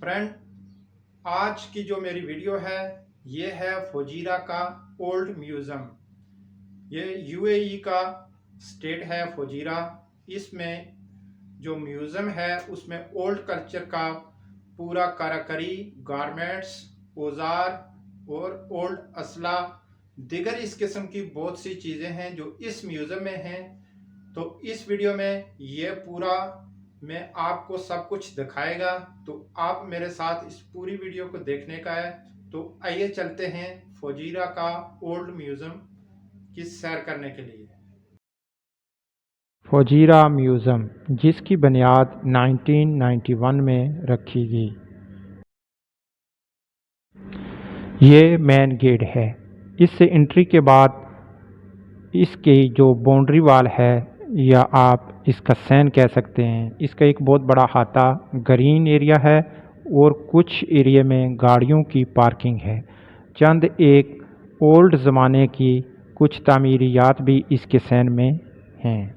Friend, आज की जो मेरी वीडियो है ये है फुजीरा का ओल्ड म्यूज़ियम। ये यूएई का स्टेट है फुजीरा। इसमें जो म्यूज़ियम है उसमें ओल्ड कल्चर का पूरा काराकरी, गारमेंट्स, औजार और ओल्ड असला दिगर इस किस्म की बहुत सी चीज़ें हैं जो इस म्यूज़ियम में हैं। तो इस वीडियो में ये पूरा मैं आपको सब कुछ दिखाएगा, तो आप मेरे साथ इस पूरी वीडियो को देखने का है। तो आइए चलते हैं फुजीरा का ओल्ड म्यूज़ियम की सैर करने के लिए। फुजीरा म्यूज़ियम, जिसकी बुनियाद 1991 में रखी गई। ये मेन गेट है। इससे एंट्री के बाद इसकी जो बाउंड्री वाल है, या आप इसका सैन कह सकते हैं, इसका एक बहुत बड़ा हाथा ग्रीन एरिया है और कुछ एरिया में गाड़ियों की पार्किंग है। चंद एक ओल्ड ज़माने की कुछ तामीरियात भी इसके सैन में हैं।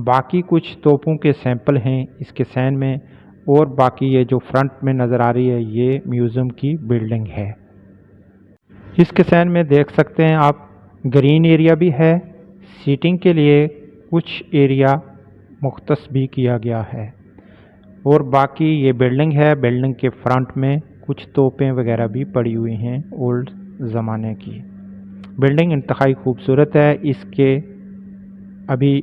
बाकी कुछ तोपों के सैंपल हैं इसके सैन में, और बाकी ये जो फ्रंट में नज़र आ रही है ये म्यूज़ियम की बिल्डिंग है। इसके सैन में देख सकते हैं आप, ग्रीन एरिया भी है। सीटिंग के लिए कुछ एरिया मुख्तस भी किया गया है। और बाकी ये बिल्डिंग है, बिल्डिंग के फ्रंट में कुछ तोपें वगैरह भी पड़ी हुई हैं ओल्ड ज़माने की। बिल्डिंग इंतहाई खूबसूरत है। इसके अभी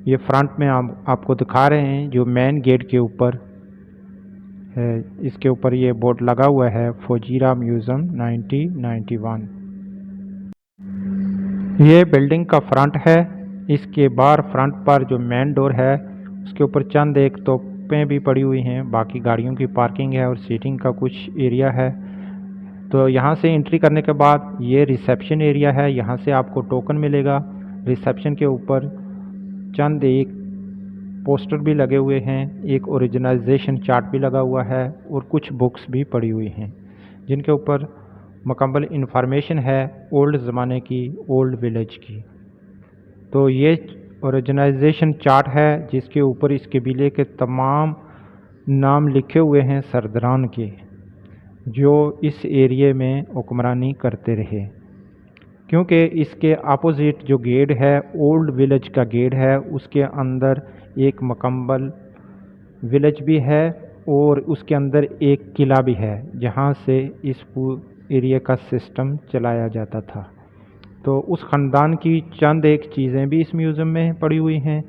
ये फ्रंट में आपको दिखा रहे हैं जो मेन गेट के ऊपर है, इसके ऊपर ये बोर्ड लगा हुआ है फुजीरा म्यूज़ियम 1991। ये बिल्डिंग का फ्रंट है। इसके बाहर फ्रंट पर जो मेन डोर है उसके ऊपर चंद एक तोपें भी पड़ी हुई हैं। बाकी गाड़ियों की पार्किंग है और सीटिंग का कुछ एरिया है। तो यहाँ से एंट्री करने के बाद ये रिसेप्शन एरिया है। यहाँ से आपको टोकन मिलेगा। रिसेप्शन के ऊपर चंद एक पोस्टर भी लगे हुए हैं, एक ओरिजिनाइजेशन चार्ट भी लगा हुआ है और कुछ बुक्स भी पड़ी हुई हैं जिनके ऊपर मुकम्मल इंफॉर्मेशन है ओल्ड ज़माने की, ओल्ड विलेज की। तो ये ओरिजिनाइजेशन चार्ट है जिसके ऊपर इस कबीले के तमाम नाम लिखे हुए हैं सरदारान के, जो इस एरिए में हुक्मरानी करते रहे। क्योंकि इसके अपोजिट जो गेट है, ओल्ड विलेज का गेट है, उसके अंदर एक मुकम्मल विलेज भी है और उसके अंदर एक किला भी है जहाँ से इस एरिया का सिस्टम चलाया जाता था। तो उस ख़ानदान की चंद एक चीज़ें भी इस म्यूज़ियम में पड़ी हुई हैं,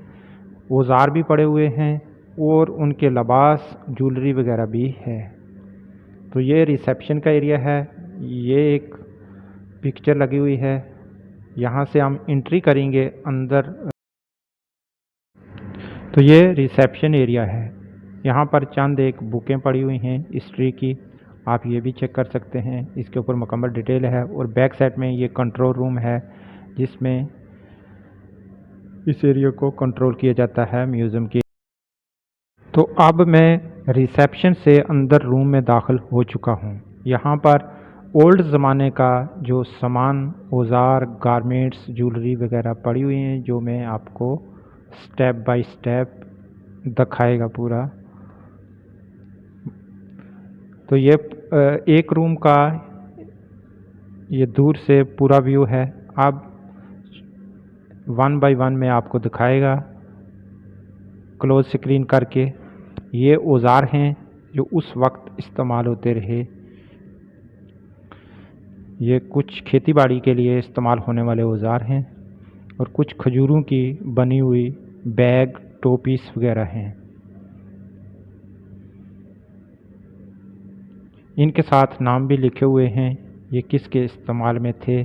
औज़ार भी पड़े हुए हैं और उनके लिबास, ज्वेलरी वगैरह भी है। तो ये रिसेप्शन का एरिया है। ये एक पिक्चर लगी हुई है। यहाँ से हम एंट्री करेंगे अंदर। तो ये रिसेप्शन एरिया है। यहाँ पर चंद एक बुकें पड़ी हुई हैं हिस्ट्री की, आप ये भी चेक कर सकते हैं। इसके ऊपर मुकम्मल डिटेल है। और बैक साइड में ये कंट्रोल रूम है जिसमें इस एरिया को कंट्रोल किया जाता है म्यूज़ियम की। तो अब मैं रिसेप्शन से अंदर रूम में दाखिल हो चुका हूँ। यहाँ पर ओल्ड ज़माने का जो सामान, औज़ार, गारमेंट्स, ज्वेलरी वगैरह पड़ी हुई हैं जो मैं आपको स्टेप बाय स्टेप दिखाएगा पूरा। तो ये एक रूम का ये दूर से पूरा व्यू है। अब वन बाय वन में आपको दिखाएगा क्लोज स्क्रीन करके। ये औज़ार हैं जो उस वक्त इस्तेमाल होते रहे। ये कुछ खेती बाड़ी के लिए इस्तेमाल होने वाले औज़ार हैं और कुछ खजूरों की बनी हुई बैग, टोपीस वगैरह हैं। इनके साथ नाम भी लिखे हुए हैं ये किसके इस्तेमाल में थे।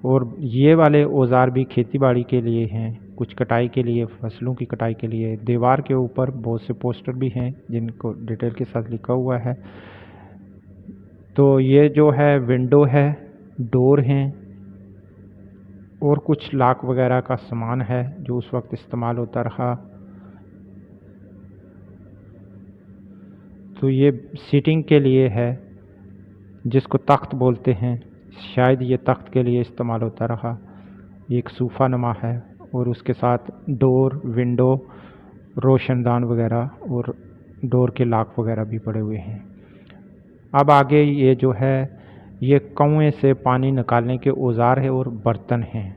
और ये वाले औज़ार भी खेती बाड़ी के लिए हैं, कुछ कटाई के लिए, फसलों की कटाई के लिए। दीवार के ऊपर बहुत से पोस्टर भी हैं जिनको डिटेल के साथ लिखा हुआ है। तो ये जो है विंडो है, डोर हैं और कुछ लॉक वगैरह का सामान है जो उस वक्त इस्तेमाल होता रहा। तो ये सीटिंग के लिए है जिसको तख्त बोलते हैं, शायद ये तख्त के लिए इस्तेमाल होता रहा। एक सूफ़ा नुमा है और उसके साथ डोर, विंडो, रोशनदान वगैरह और डोर के लॉक वगैरह भी पड़े हुए हैं। अब आगे ये जो है ये कुएं से पानी निकालने के औजार है और बर्तन हैं,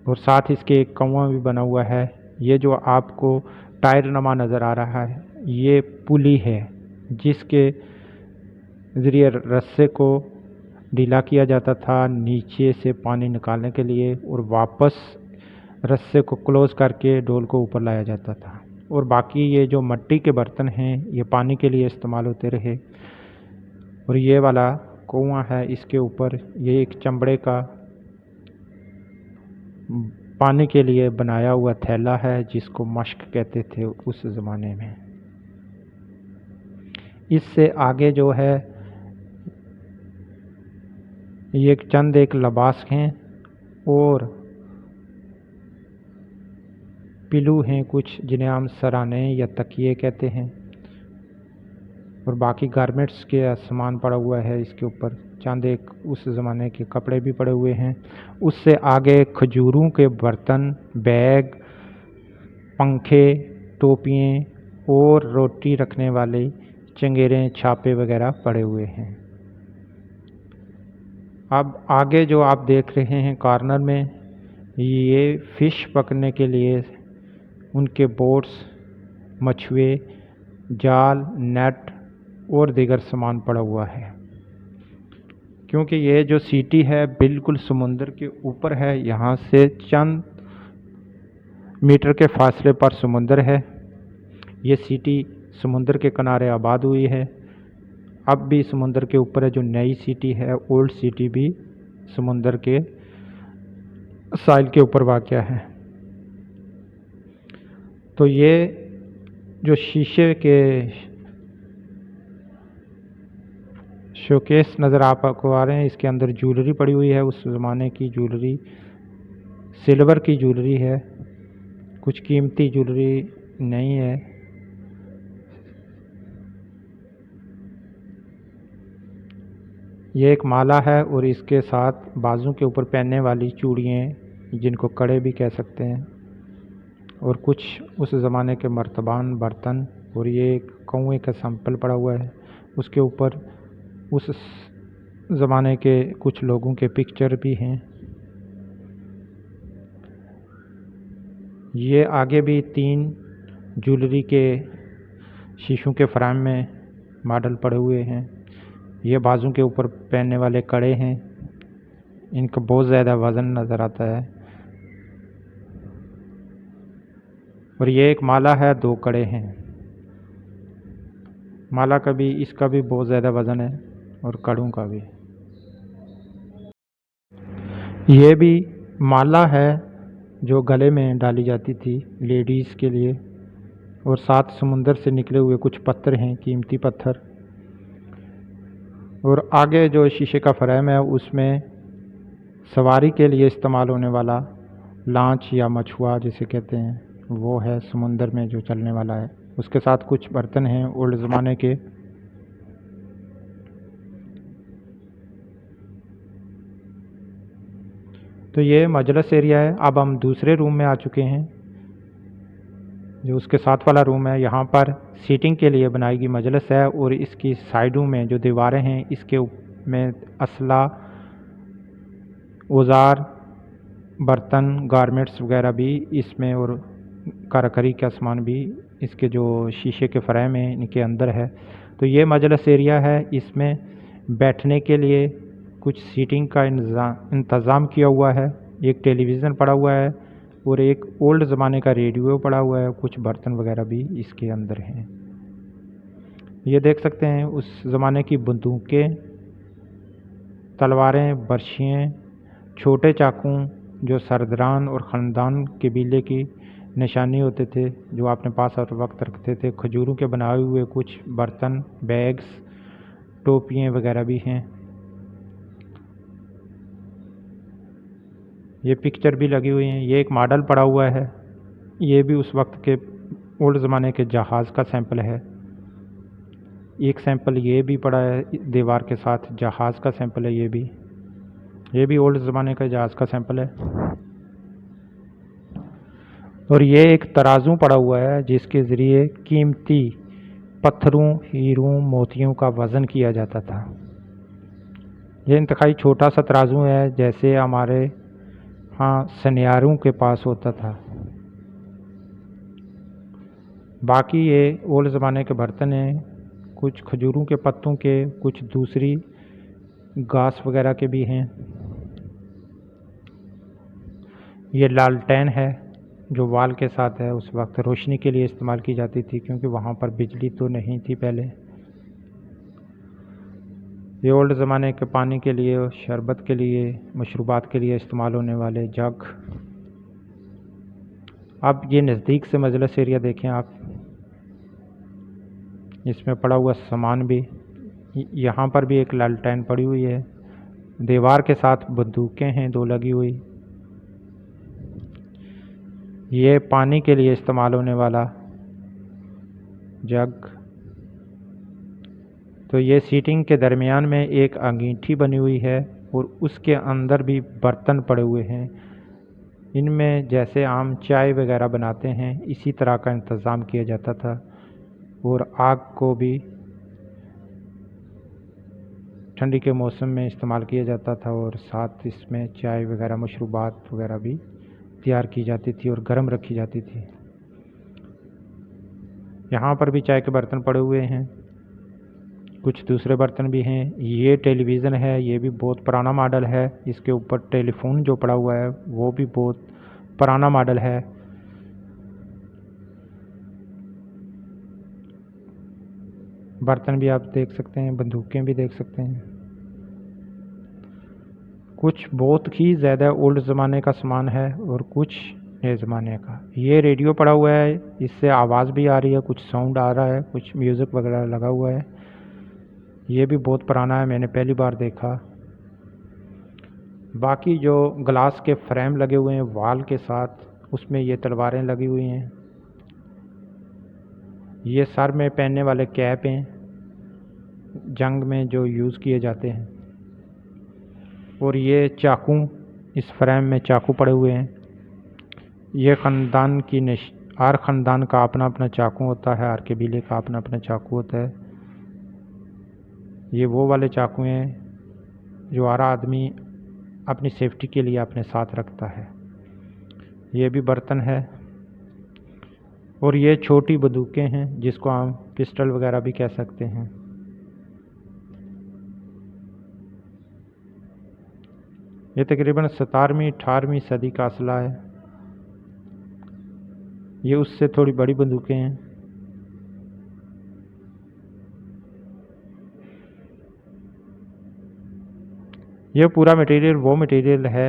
और साथ इसके एक कुआं भी बना हुआ है। ये जो आपको टायर नमा नज़र आ रहा है ये पुली है जिसके ज़रिए रस्से को ढीला किया जाता था नीचे से पानी निकालने के लिए, और वापस रस्से को क्लोज करके डोल को ऊपर लाया जाता था। और बाकी ये जो मिट्टी के बर्तन हैं ये पानी के लिए इस्तेमाल होते रहे। और ये वाला कुआं है, इसके ऊपर ये एक चमड़े का पानी के लिए बनाया हुआ थैला है जिसको मश्क कहते थे उस ज़माने में। इससे आगे जो है ये चंद एक लिबास हैं और पिलू हैं कुछ जिन्हें हम सराने या तकिए कहते हैं, और बाकी गारमेंट्स के सामान पड़ा हुआ है इसके ऊपर। चंद एक उस ज़माने के कपड़े भी पड़े हुए हैं। उससे आगे खजूरों के बर्तन, बैग, पंखे, टोपियाँ और रोटी रखने वाले चंगेरें, छापे वगैरह पड़े हुए हैं। अब आगे जो आप देख रहे हैं कॉर्नर में ये फ़िश पकड़ने के लिए उनके बोट्स, मछुए, जाल, नेट और दीगर सामान पड़ा हुआ है। क्योंकि ये जो सिटी है बिल्कुल समुंदर के ऊपर है, यहाँ से चंद मीटर के फासले पर समुंदर है। ये सिटी समुंदर के किनारे आबाद हुई है। अब भी समुंदर के ऊपर है। जो नई सिटी है ओल्ड सिटी भी समुंदर के साहिल के ऊपर वाक़या है। तो ये जो शीशे के शोकेस नज़र आपको आ रहे हैं इसके अंदर ज्वेलरी पड़ी हुई है। उस ज़माने की ज्वेलरी, सिल्वर की ज्वेलरी है, कुछ कीमती ज्वेलरी नहीं है। ये एक माला है और इसके साथ बाजू के ऊपर पहनने वाली चूड़ियाँ जिनको कड़े भी कह सकते हैं, और कुछ उस ज़माने के मर्तबान बर्तन, और ये एक कुएं का सैंपल पड़ा हुआ है। उसके ऊपर उस ज़माने के कुछ लोगों के पिक्चर भी हैं। ये आगे भी 3 ज्वेलरी के शीशों के फ्रेम में मॉडल पड़े हुए हैं। ये बाजू के ऊपर पहनने वाले कड़े हैं, इनका बहुत ज़्यादा वज़न नज़र आता है। और ये एक माला है, 2 कड़े हैं। माला का भी, इसका भी बहुत ज़्यादा वज़न है और कड़ों का भी। ये भी माला है जो गले में डाली जाती थी लेडीज़ के लिए, और साथ समुंदर से निकले हुए कुछ पत्थर हैं, कीमती पत्थर। और आगे जो शीशे का फ्रेम है उसमें सवारी के लिए इस्तेमाल होने वाला लांच या मछुआ जिसे कहते हैं वो है, समुंदर में जो चलने वाला है। उसके साथ कुछ बर्तन हैं ओल्ड ज़माने के। तो ये मजलिस एरिया है। अब हम दूसरे रूम में आ चुके हैं जो उसके साथ वाला रूम है। यहाँ पर सीटिंग के लिए बनाई गई मजलिस है, और इसकी साइडों में जो दीवारें हैं इसके में असला, औजार, बर्तन, गारमेंट्स वगैरह भी इसमें, और काराकरी का सामान भी इसके जो शीशे के फ्रेम हैं इनके अंदर है। तो ये मजलिस एरिया है। इसमें बैठने के लिए कुछ सीटिंग का इंतज़ाम किया हुआ है। एक टेलीविज़न पड़ा हुआ है और एक ओल्ड ज़माने का रेडियो पड़ा हुआ है। कुछ बर्तन वगैरह भी इसके अंदर हैं। ये देख सकते हैं उस ज़माने की बंदूकें, तलवारें, बर्शियाँ, छोटे चाकू जो सरदारान और ख़ानदान कबीले की निशानी होते थे, जो अपने पास हर वक्त रखते थे। खजूरों के बनाए हुए कुछ बर्तन, बैग्स, टोपियाँ वगैरह भी हैं। ये पिक्चर भी लगी हुई हैं। ये एक मॉडल पड़ा हुआ है। ये भी उस वक्त के ओल्ड ज़माने के जहाज़ का सैंपल है। एक सैंपल ये भी पड़ा है दीवार के साथ, जहाज़ का सैंपल है। ये भी ओल्ड ज़माने का जहाज़ का सैंपल है। और ये एक तराजू पड़ा हुआ है जिसके ज़रिए कीमती पत्थरों, हीरों, मोतियों का वज़न किया जाता था। ये इंतहाई छोटा सा तराजू है, जैसे हमारे हाँ सनियारों के पास होता था। बाकी ये ओल्ड ज़माने के बर्तन हैं, कुछ खजूरों के पत्तों के, कुछ दूसरी घास वगैरह के भी हैं। ये लालटेन है जो वाल के साथ है, उस वक्त रोशनी के लिए इस्तेमाल की जाती थी क्योंकि वहाँ पर बिजली तो नहीं थी पहले। ये ओल्ड ज़माने के पानी के लिए, शरबत के लिए, मशरूबात के लिए इस्तेमाल होने वाले जग। अब ये नज़दीक से मजलिस एरिया देखें आप, इसमें पड़ा हुआ सामान भी, यहाँ पर भी एक लालटेन पड़ी हुई है, दीवार के साथ बंदूकें हैं 2 लगी हुई। ये पानी के लिए इस्तेमाल होने वाला जग। तो ये सीटिंग के दरमियान में एक अंगीठी बनी हुई है और उसके अंदर भी बर्तन पड़े हुए हैं। इनमें जैसे आम चाय वगैरह बनाते हैं इसी तरह का इंतज़ाम किया जाता था और आग को भी ठंडी के मौसम में इस्तेमाल किया जाता था और साथ इसमें चाय वगैरह मशरूबात वगैरह भी तैयार की जाती थी और गर्म रखी जाती थी। यहाँ पर भी चाय के बर्तन पड़े हुए हैं, कुछ दूसरे बर्तन भी हैं। ये टेलीविज़न है, ये भी बहुत पुराना मॉडल है। इसके ऊपर टेलीफोन जो पड़ा हुआ है वो भी बहुत पुराना मॉडल है। बर्तन भी आप देख सकते हैं, बंदूकें भी देख सकते हैं। कुछ बहुत ही ज़्यादा ओल्ड ज़माने का सामान है और कुछ नए ज़माने का। ये रेडियो पड़ा हुआ है, इससे आवाज़ भी आ रही है, कुछ साउंड आ रहा है, कुछ म्यूज़िक वगैरह लगा हुआ है। ये भी बहुत पुराना है, मैंने पहली बार देखा। बाकी जो ग्लास के फ्रेम लगे हुए हैं वाल के साथ, उसमें ये तलवारें लगी हुई हैं। ये सर में पहनने वाले कैप हैं, जंग में जो यूज़ किए जाते हैं। और ये चाकू, इस फ्रेम में चाकू पड़े हुए हैं। ये ख़ानदान की हर ख़ानदान का अपना अपना चाकू होता है, हर कबीले का अपना अपना चाकू होता है। ये वो वाले चाकू हैं जो हर आदमी अपनी सेफ्टी के लिए अपने साथ रखता है। ये भी बर्तन है। और ये छोटी बंदूकें हैं जिसको हम पिस्टल वगैरह भी कह सकते हैं। ये तकरीबन 17वीं 18वीं सदी का असला है। ये उससे थोड़ी बड़ी बंदूकें हैं। ये पूरा मटेरियल वो मटेरियल है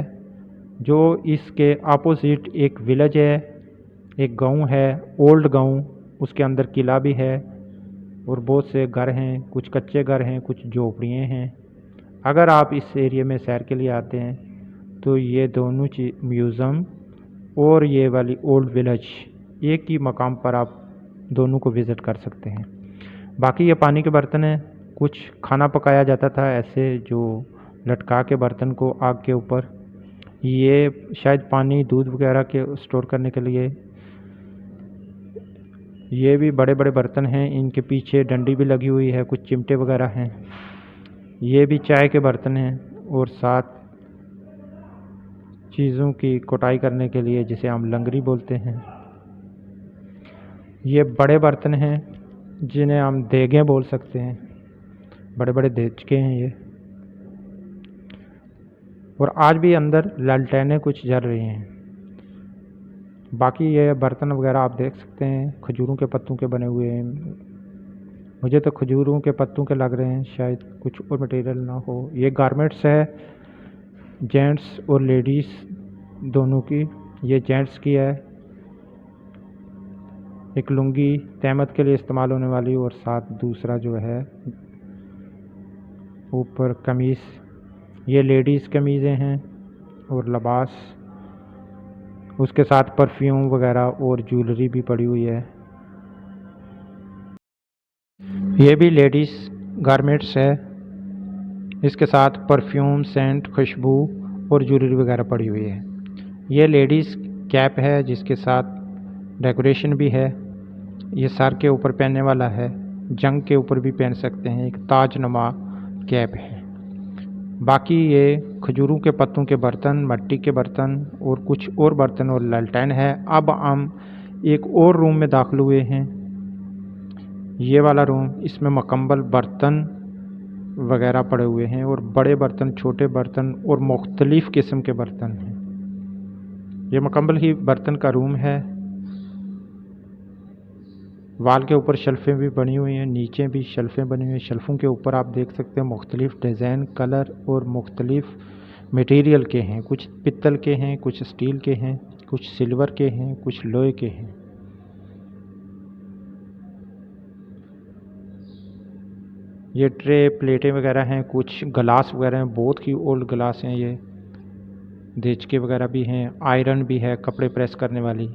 जो इसके अपोजिट एक विलेज है, एक गांव है, ओल्ड गांव, उसके अंदर किला भी है और बहुत से घर हैं, कुछ कच्चे घर हैं, कुछ झोपड़ियाँ हैं। अगर आप इस एरिया में सैर के लिए आते हैं तो ये दोनों चीज़, म्यूज़ियम और ये वाली ओल्ड विलेज, एक ही मकाम पर आप दोनों को विज़िट कर सकते हैं। बाकी ये पानी के बर्तन हैं, कुछ खाना पकाया जाता था ऐसे जो लटका के बर्तन को आग के ऊपर। ये शायद पानी दूध वगैरह के स्टोर करने के लिए। ये भी बड़े बड़े बर्तन हैं, इनके पीछे डंडी भी लगी हुई है, कुछ चिमटे वगैरह हैं। ये भी चाय के बर्तन हैं और साथ चीज़ों की कुटाई करने के लिए जिसे हम लंगरी बोलते हैं। ये बड़े बर्तन हैं जिन्हें हम देगें बोल सकते हैं, बड़े बड़े देचके हैं ये। और आज भी अंदर लालटेनें कुछ जल रही हैं। बाकी ये बर्तन वगैरह आप देख सकते हैं, खजूरों के पत्तों के बने हुए हैं। मुझे तो खजूरों के पत्तों के लग रहे हैं, शायद कुछ और मटेरियल ना हो। ये गारमेंट्स है, जेंट्स और लेडीज़ दोनों की। ये जेंट्स की है, एक लुंगी तहमत के लिए इस्तेमाल होने वाली, और साथ दूसरा जो है ऊपर कमीज़, ये लेडीज़ कमीज़ें हैं और लिबास, उसके साथ परफ्यूम वगैरह और ज्वेलरी भी पड़ी हुई है। ये भी लेडीज़ गारमेंट्स है, इसके साथ परफ्यूम, सेंट, खुशबू और ज्वेलरी वगैरह पड़ी हुई है। ये लेडीज़ कैप है जिसके साथ डेकोरेशन भी है। ये सर के ऊपर पहनने वाला है। जंग के ऊपर भी पहन सकते हैं, एक ताजनुमा कैप है। बाकी ये खजूरों के पत्तों के बर्तन, मिट्टी के बर्तन और कुछ और बर्तन और लालटेन है। अब हम एक और रूम में दाखिल हुए हैं, ये वाला रूम। इसमें मकम्मल बर्तन वगैरह पड़े हुए हैं और बड़े बर्तन, छोटे बर्तन और मुख्तलिफ़ किस्म के बर्तन हैं। ये मुकम्मल ही बर्तन का रूम है। वाल के ऊपर शेल्फ़ें भी बनी हुई हैं, नीचे भी शेल्फ़ें बनी हुई हैं। शेल्फ़ों के ऊपर आप देख सकते हैं मुख्तलिफ़ डिज़ाइन, कलर और मुख्तलिफ़ मटेरियल के हैं। कुछ पित्तल के हैं, कुछ स्टील के हैं, कुछ सिल्वर के हैं, कुछ लोहे के हैं। ये ट्रे, प्लेटें वगैरह हैं, कुछ गिलास वगैरह हैं, बहुत ही ओल्ड गिलास हैं। ये देचके वगैरह भी हैं, आयरन भी है, कपड़े प्रेस करने वाली।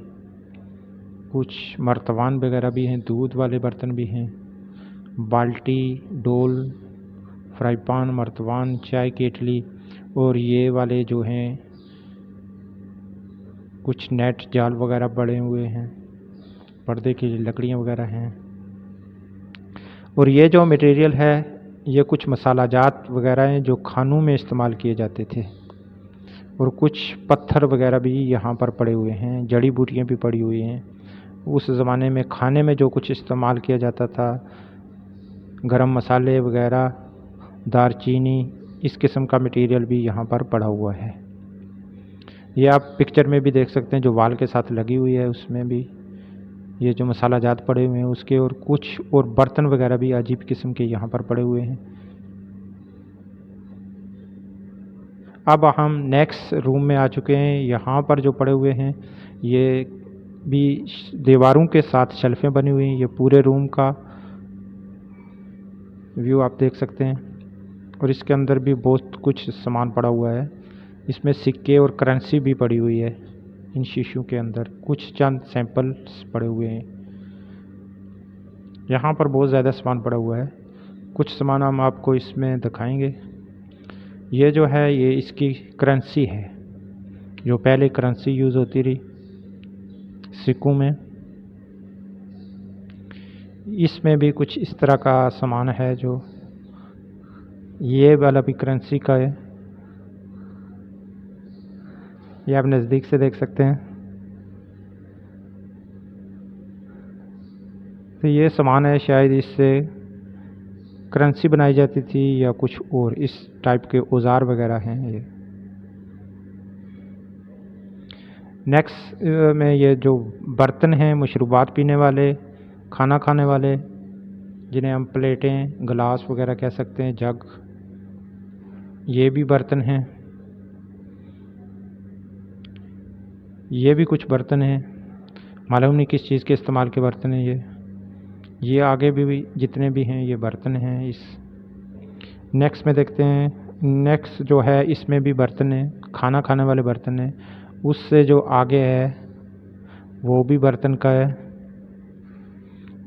कुछ मर्तवान वगैरह भी हैं, दूध वाले बर्तन भी हैं, बाल्टी, डोल, फ्राई पान, मर्तवान, चाय केटली। और ये वाले जो हैं कुछ नेट जाल वगैरह पड़े हुए हैं, पर्दे की लकड़ियाँ वगैरह हैं। और ये जो मटेरियल है ये कुछ मसाला जात वगैरह हैं जो खानों में इस्तेमाल किए जाते थे। और कुछ पत्थर वगैरह भी यहाँ पर पड़े हुए हैं, जड़ी बूटियाँ भी पड़ी हुई हैं। उस ज़माने में खाने में जो कुछ इस्तेमाल किया जाता था, गरम मसाले वगैरह, दारचीनी, इस किस्म का मटेरियल भी यहाँ पर पड़ा हुआ है। ये आप पिक्चर में भी देख सकते हैं जो वाल के साथ लगी हुई है, उसमें भी ये जो मसाला जात पड़े हुए हैं उसके। और कुछ और बर्तन वगैरह भी अजीब किस्म के यहाँ पर पड़े हुए हैं। अब हम नेक्स्ट रूम में आ चुके हैं। यहाँ पर जो पड़े हुए हैं ये भी दीवारों के साथ शेल्फ़ें बनी हुई हैं। ये पूरे रूम का व्यू आप देख सकते हैं। और इसके अंदर भी बहुत कुछ सामान पड़ा हुआ है। इसमें सिक्के और करेंसी भी पड़ी हुई है। इन शीशों के अंदर कुछ चंद सैंपल्स पड़े हुए हैं। यहाँ पर बहुत ज़्यादा सामान पड़ा हुआ है। कुछ सामान हम आपको इसमें दिखाएंगे। ये जो है ये इसकी करेंसी है, जो पहले करेंसी यूज़ होती रही सिक्कों में। इसमें भी कुछ इस तरह का सामान है, जो ये वाला भी करेंसी का है। ये आप नज़दीक से देख सकते हैं। तो ये सामान है, शायद इससे करेंसी बनाई जाती थी या कुछ और इस टाइप के औजार वगैरह हैं ये। नेक्स्ट में ये जो बर्तन हैं, मशरूबात पीने वाले, खाना खाने वाले, जिन्हें हम प्लेटें, गिलास वगैरह कह सकते हैं, जग, ये भी बर्तन हैं। ये भी कुछ बर्तन हैं, मालूम नहीं किस चीज़ के इस्तेमाल के बर्तन हैं ये आगे भी जितने भी हैं ये बर्तन हैं। इस नेक्स्ट में देखते हैं। नेक्स्ट जो है इसमें भी बर्तन हैं, खाना खाने वाले बर्तन हैं। उससे जो आगे है वो भी बर्तन का है।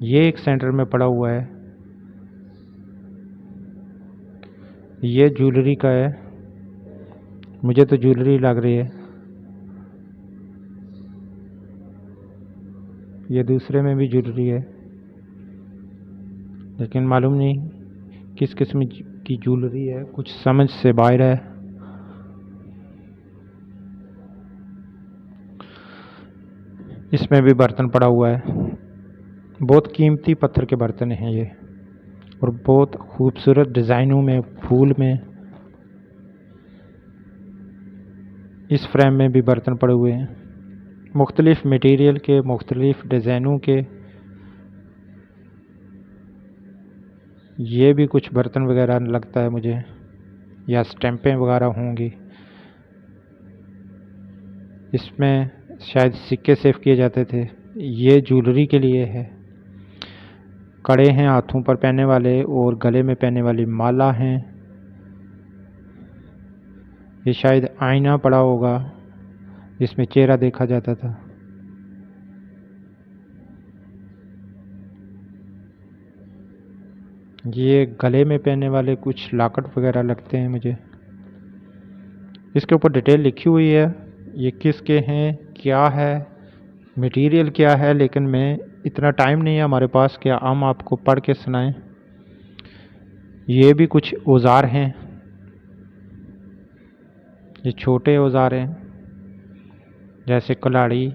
ये एक सेंटर में पड़ा हुआ है, ये ज्वेलरी का है। मुझे तो ज्वेलरी लग रही है। ये दूसरे में भी ज्वेलरी है, लेकिन मालूम नहीं किस किस्म की ज्वेलरी है, कुछ समझ से बाहर है। इसमें भी बर्तन पड़ा हुआ है। बहुत कीमती पत्थर के बर्तन हैं ये, और बहुत खूबसूरत डिज़ाइनों में, फूल में। इस फ्रेम में भी बर्तन पड़े हुए हैं, मुख्तलिफ़ मटेरियल के, मुख्तलिफ़ डिज़ाइनों के। ये भी कुछ बर्तन वगैरह लगता है मुझे, या स्टैंपें वगैरह होंगी। इसमें शायद सिक्के सेव किए जाते थे। ये ज्वेलरी के लिए है। कड़े हैं हाथों पर पहनने वाले, और गले में पहनने वाली माला हैं। ये शायद आईना पड़ा होगा जिसमें चेहरा देखा जाता था। ये गले में पहनने वाले कुछ लॉकेट वगैरह लगते हैं मुझे। इसके ऊपर डिटेल लिखी हुई है, ये किसके हैं, क्या है, मटेरियल क्या है, लेकिन मैं इतना टाइम नहीं है हमारे पास कि हम आपको पढ़ के सुनाएं। ये भी कुछ औज़ार हैं, ये छोटे औज़ार हैं जैसे कुल्हाड़ी,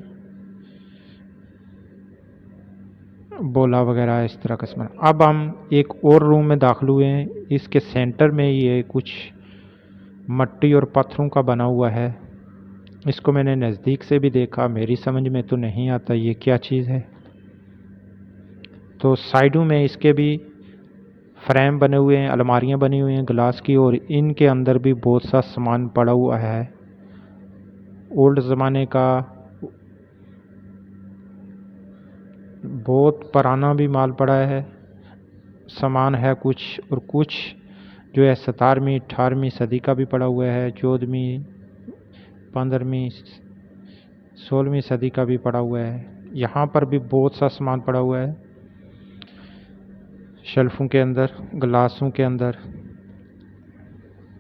बोला वगैरह इस तरह का सामान। अब हम एक और रूम में दाखिल हुए हैं। इसके सेंटर में ये कुछ मट्टी और पत्थरों का बना हुआ है। इसको मैंने नज़दीक से भी देखा, मेरी समझ में तो नहीं आता ये क्या चीज़ है। तो साइडों में इसके भी फ्रेम बने हुए हैं, अलमारियां बनी हुई हैं ग्लास की, और इनके अंदर भी बहुत सा सामान पड़ा हुआ है। ओल्ड ज़माने का बहुत पुराना भी माल पड़ा है, सामान है कुछ, और कुछ जो है 17वीं 18वीं सदी का भी पड़ा हुआ है, 14वीं 15वीं 16वीं सदी का भी पड़ा हुआ है। यहाँ पर भी बहुत सा सामान पड़ा हुआ है, शेल्फों के अंदर, गिलासों के अंदर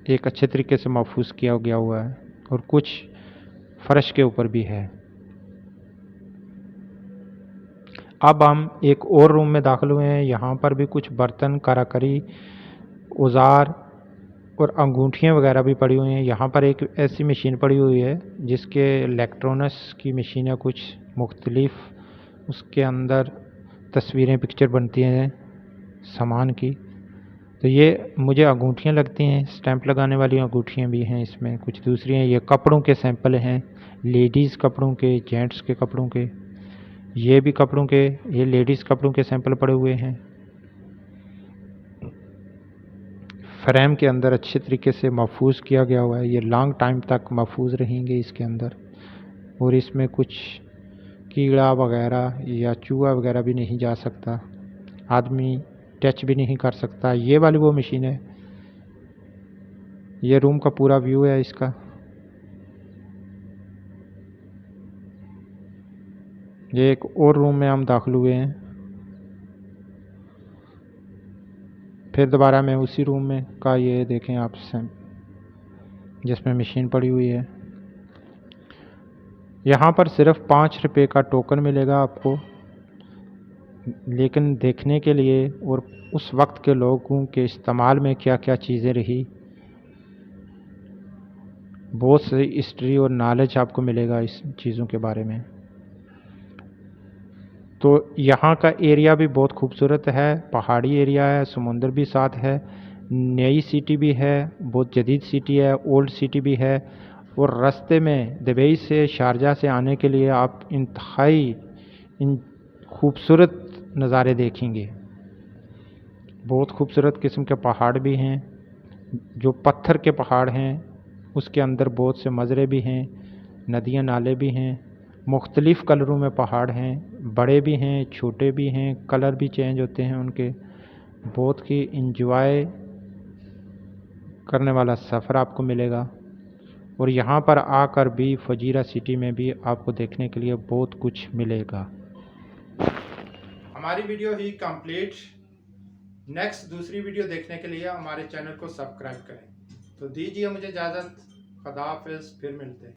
एक अच्छे तरीके से महफूज किया गया हुआ है, और कुछ फर्श के ऊपर भी है। अब हम एक और रूम में दाखिल हुए हैं। यहाँ पर भी कुछ बर्तन, काराकरी, औज़ार और अंगूठियाँ वगैरह भी पड़ी हुई हैं। यहाँ पर एक ऐसी मशीन पड़ी हुई है जिसके इलेक्ट्रॉनिक्स की मशीन है, कुछ मुख्तलिफ उसके अंदर तस्वीरें, पिक्चर बनती हैं सामान की। तो ये मुझे अंगूठियाँ लगती हैं, स्टैंप लगाने वाली अंगूठियाँ भी हैं इसमें, कुछ दूसरी हैं। ये कपड़ों के सैंपल हैं, लेडीज़ कपड़ों के, जेंट्स के कपड़ों के, ये भी कपड़ों के, ये लेडीज़ कपड़ों के सैंपल पड़े हुए हैं। फ्रेम के अंदर अच्छे तरीके से महफूज किया गया हुआ है, ये लॉन्ग टाइम तक महफूज रहेंगे इसके अंदर। और इसमें कुछ कीड़ा वगैरह या चूहा वगैरह भी नहीं जा सकता, आदमी टच भी नहीं कर सकता। ये वाली वो मशीन है। ये रूम का पूरा व्यू है इसका। ये एक और रूम में हम दाखिल हुए हैं, फिर दोबारा मैं उसी रूम में का, ये देखें आप जिसमें मशीन पड़ी हुई है। यहाँ पर सिर्फ 5 रुपये का टोकन मिलेगा आपको, लेकिन देखने के लिए और उस वक्त के लोगों के इस्तेमाल में क्या क्या चीज़ें रही, बहुत सी हिस्ट्री और नॉलेज आपको मिलेगा इस चीज़ों के बारे में। तो यहाँ का एरिया भी बहुत खूबसूरत है, पहाड़ी एरिया है, समुंदर भी साथ है, नई सिटी भी है, बहुत जदीद सिटी है, ओल्ड सिटी भी है। और रास्ते में दुबई से, शारजा से आने के लिए आप इंतहाई इन खूबसूरत नज़ारे देखेंगे। बहुत खूबसूरत किस्म के पहाड़ भी हैं, जो पत्थर के पहाड़ हैं, उसके अंदर बहुत से मज़रे भी हैं, नदियाँ नाले भी हैं, मुख्तलिफ़ कलरों में पहाड़ हैं, बड़े भी हैं, छोटे भी हैं, कलर भी चेंज होते हैं उनके। बहुत ही इंजॉय करने वाला सफ़र आपको मिलेगा। और यहाँ पर आकर भी फजीरा सिटी में भी आपको देखने के लिए बहुत कुछ मिलेगा। हमारी वीडियो ही कंप्लीट। नेक्स्ट दूसरी वीडियो देखने के लिए हमारे चैनल को सब्सक्राइब करें। तो दीजिए मुझे इजाज़त। खुदा हाफिज़, फिर मिलते हैं।